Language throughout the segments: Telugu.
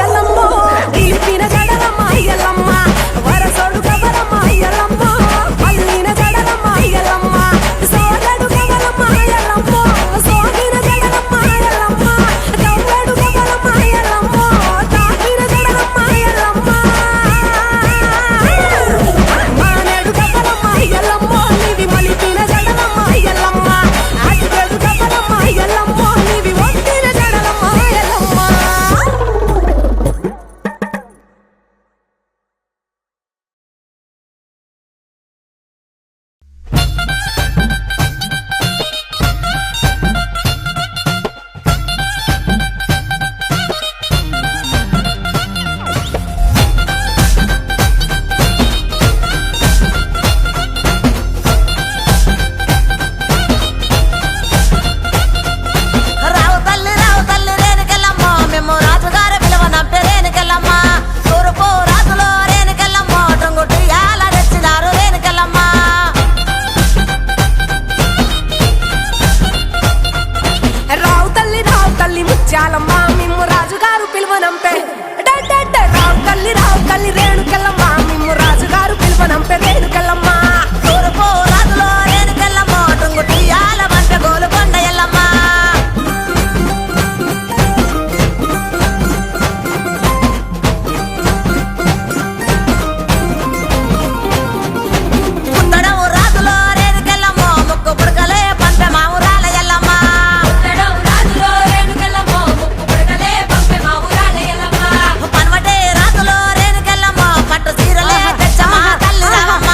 ఎల్లమ్మో నిలిపిన జడలమ్మ ఎల్లమ్మ వరసోడు కవరమ్మ ఎల్లమ్మ అల్లిన జడలమ్మ ఎల్లమ్మ సోగడు కవరమ్మ ఎల్లమ్మ సోగిన జడలమ్మ ఎల్లమ్మ కవ్వడు కవరమ్మ ఎల్లమ్మ తాకిన జడలమ్మ ఎల్లమ్మ మానేడు కవరమ్మ ఎల్లమ్మ నివి మలిపిన జడలమ్మ ఎల్లమ్మ అటుగడు కవరమ్మ ఎల్లమ్మ నివి ఒట్టిన జడలమ్మ ఎల్లమ్మ రావు తల్లి రేణుకెళ్ళమ్మ మేము రాజుగారి పిలువనంటే రేణుకెళ్ళమ్మ తూర్పు రాజులో రేణుకెళ్ళమ్మ టొంగుటి యాల తెచ్చినారు రేణుకెళ్ళమ్మ రావు తల్లి ముత్యాలమ్మ మిమ్ము రాజుగారు పిలువనంపే రావు తల్లి రేణుకెళ్ళమ్మ మిమ్ము రాజుగారు పిలువనంపే రేణుకెళ్ళమ్మ తూర్పు రాజులో రేణుకెళ్ళమ్మ టొంగుటి యాల వంట గోలుకొండ ఎల్లమ్మ పుట్టడం రాజులో రేణుకెళ్ళమ్మ ముక్కు పుడకలే పంపె మావురాల ఎల్లమ్మ పన్వటే రాజులో రేణుకెళ్ళమ్మ పట్టు చీరలే తెచ్చమ్మ తల్లి రావమ్మ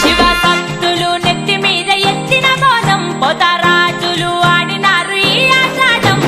శివ సత్తులు నెత్తి మీద ఎత్తిన మోదం పోతరాజులు ఆడినారు ఈ ఆటాటం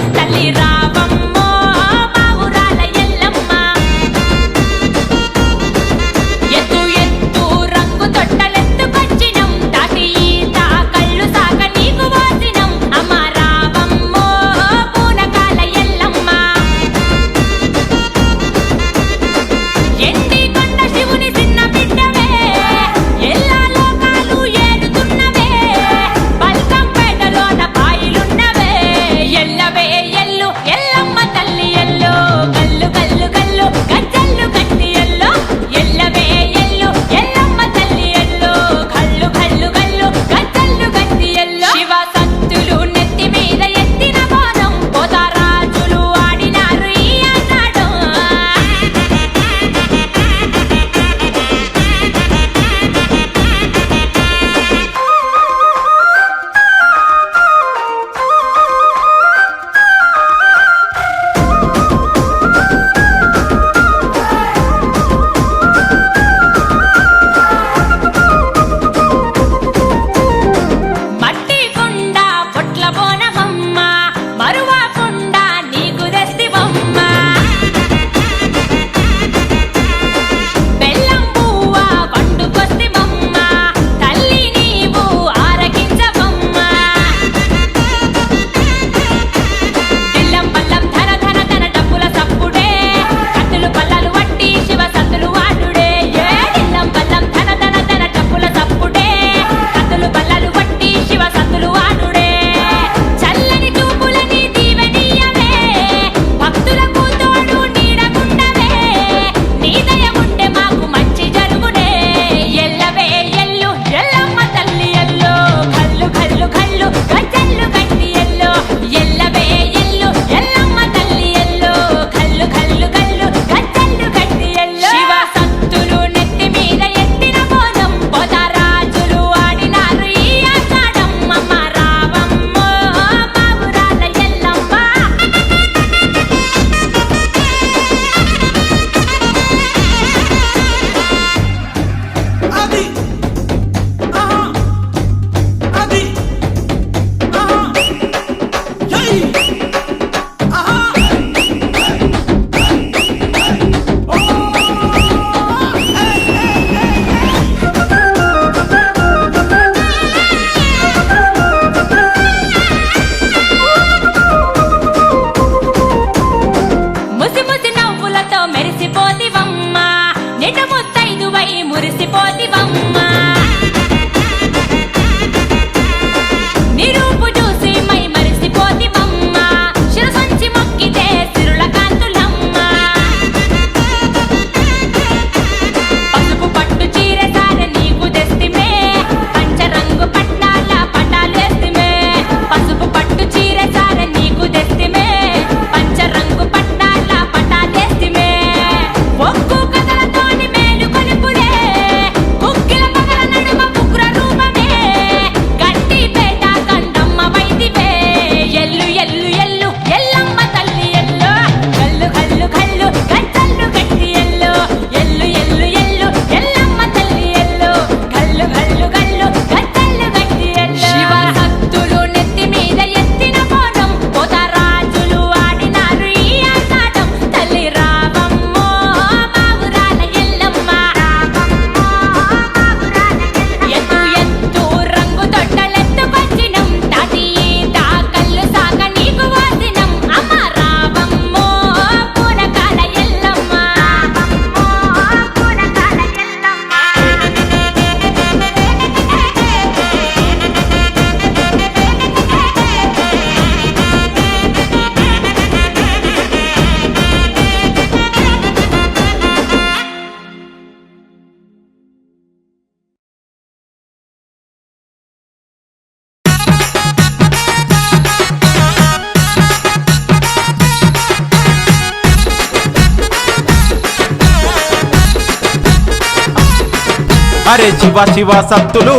అరే శివ శివ సత్తులు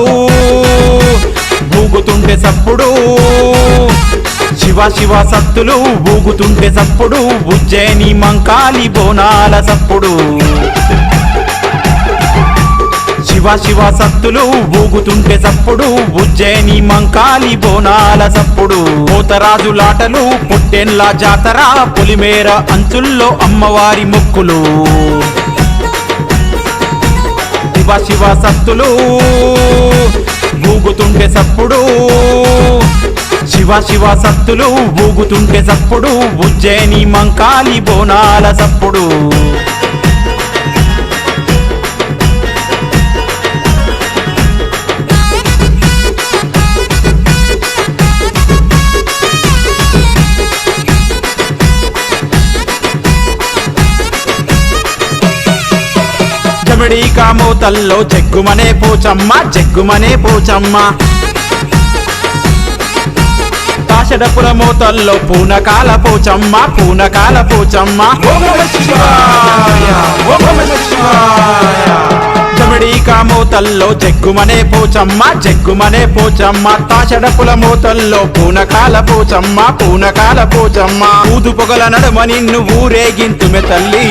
ఊగుతుంటే సప్పుడు, శివ శివ సత్తులు ఊగుతుంటే సప్పుడు, ఉజ్జయిని మంకాలి బోనాల సప్పుడు. శివ శివ సత్తులు ఊగుతుంటే సప్పుడు, ఉజ్జయిని మంకాలి బోనాల సప్పుడు. పోతరాజులాటలు పొట్టెన్ల జాతర, పొలిమేర అంచుల్లో అమ్మవారి మొక్కులు. శివ శివ సత్తులు ఊగుతుంటే సప్పుడు, శివ శివ సత్తులు ఊగుతుంటే సప్పుడు, ఉజ్జయిని మంకాలి బోనాల సప్పుడు. జమిడి కామోతల్లో జగ్గుమనే పోచమ్మ, జగ్గుమనే పోచమ్మ. తాషడపుల మోతల్లో పూనకాల పోచమ్మ, పూనకాల పోచమ్మ. జమిడి కామోతల్లో జగ్గుమనే పోచమ్మ, జగ్గుమనే పోచమ్మ. తాషడపుల మోతల్లో పూనకాల పోచమ్మ, పూనకాల పోచమ్మ. ఊదు పొగల నడుమ నిన్ను ఊరేగింతుమె తల్లి.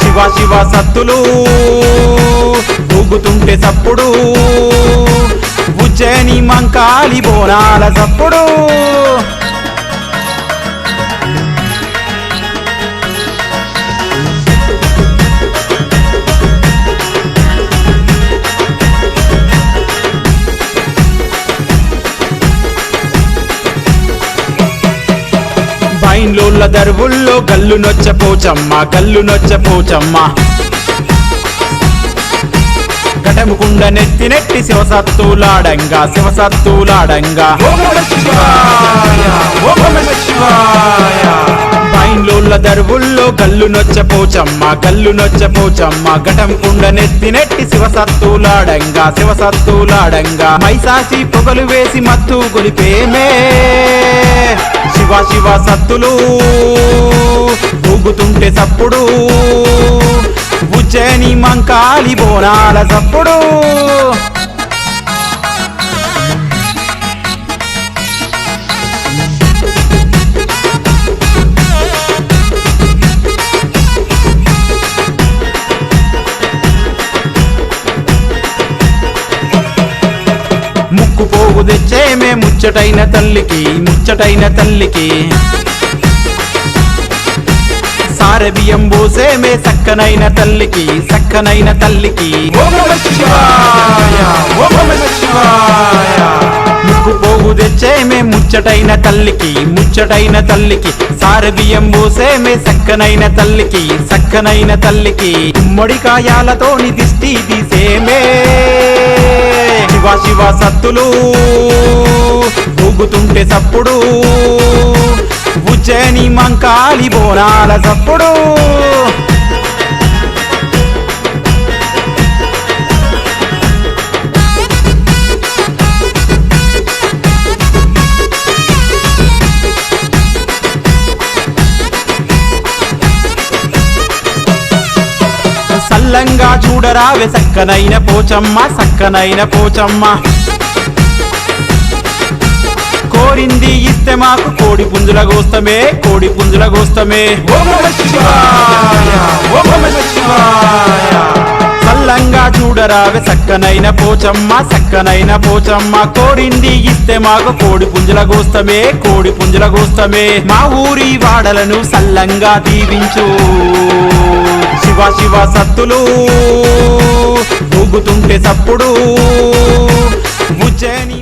శివ శివ సత్తులు ఊగుతుంటే సప్పుడు, ఉజ్జయిని మంకాలి బోనాల సప్పుడు. బైన్లోళ్ళ దరువుల్లో గల్లు నొచ్చ పోచమ్మ, గల్లు నొచ్చ పోచమ్మ. ఘటముకుండ నెత్తి నెట్టి శివసత్తులాడంగా, శివసత్తులాడంగా. బైన్లోళ్ళ దరువుల్లో గల్లు నొచ్చ పోచమ్మ, గల్లు నొచ్చ పోచమ్మ. ఘటముకుండ నెత్తి నెట్టి శివసత్తులాడంగా, శివసత్తులాడంగా. మైసాసి పొగలు వేసి మత్తు గొలిపేమే. శివ శివ సత్తులు ఊగుతుంటే సప్పుడు, ఉజ్జయిని మంకాలి బోనాల సప్పుడు. ముక్కు పోగు తెచ్చేమే ముచ్చటైన తల్లికి, ముచ్చటైన తల్లికి. సారె బియ్యం పోసేమే సక్కనైన తల్లికి, సక్కనైన తల్లికి. ముక్కు పోగు తెచ్చేమే ముచ్చటైన తల్లికి, ముచ్చటైన తల్లికి. సారె బియ్యం పోసేమే సక్కనైన తల్లికి, సక్కనైన తల్లికి. గుమ్మడికాయాలతోని దిష్టి తీసేమే. శివ శివ సత్తులు ఊగుతుంటే సప్పుడు, ఉజ్జయిని మంకాలి బోనాల సప్పుడు. సల్లంగా చూడరావే సక్కనైన పోచమ్మ, సక్కనైన పోచమ్మ. కోరింది ఇస్తే మాకు కోడి పుంజుల గోస్తమే, కోడి పుంజుల గోస్తమే. సల్లంగా చూడరావే సక్కనైన పోచమ్మ, సక్కనైన పోచమ్మ. కోరింది ఇస్తే మాకు కోడి పుంజుల గోస్తమే, కోడి పుంజుల గోస్తమే. మా ఊరి వాడలను సల్లంగా దీవించు. శివ శివ సత్తులు ఊగుతుంటే సప్పుడు, ఉజ్జయిని